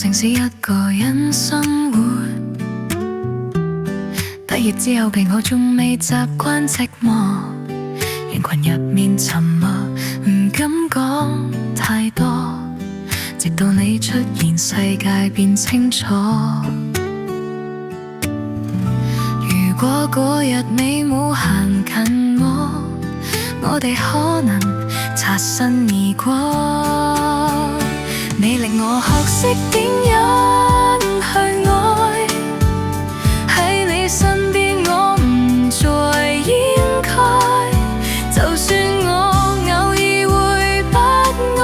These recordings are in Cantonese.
城市一個人生活，畢業之後嘅我仲未習慣寂寞，人群入面沉默，唔敢講太多，直到你出現，世界變清楚。如果嗰日你冇行近我哋可能擦身而過。你令我學識點樣去愛，喺你身邊我唔再掩蓋，就算我偶爾會不安，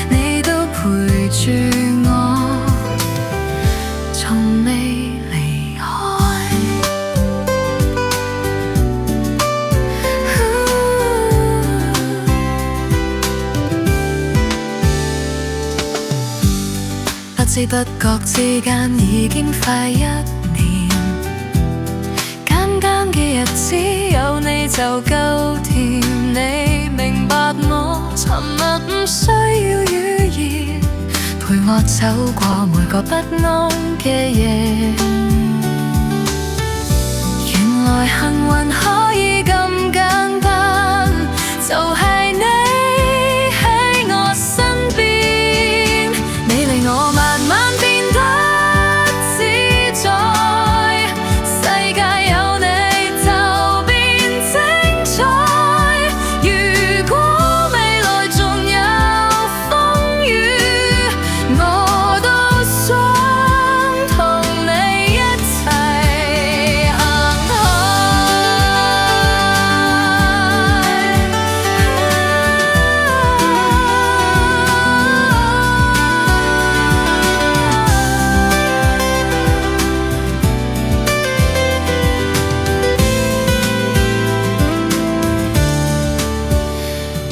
你都陪住我，從未離開。不知不覺之間已經快1年，簡單嘅日子有你就夠甜。你明白我沉默唔需要語言，陪我走過每個不安嘅夜。原來幸運可以咁簡單，就係你喺我身邊，你令我慢慢變得自在，世界有你就變精彩。如果未來仲有風雨，我都想同你一齊行開。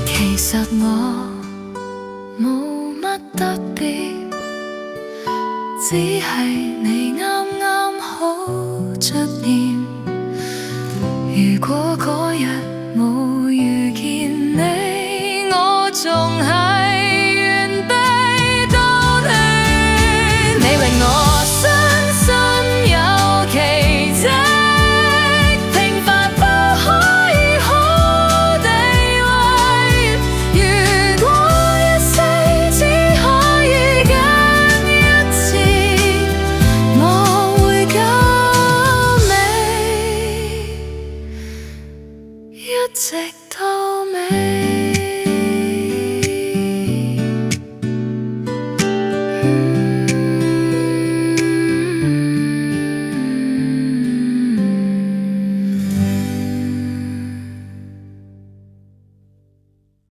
其實我冇乜特別，只係你啱啱好出現。如果嗰日冇遇見你，我仲係原地到你。你令我相信有奇蹟，平凡不可以好地位。如果一世只可以揀一次，我會救你，一直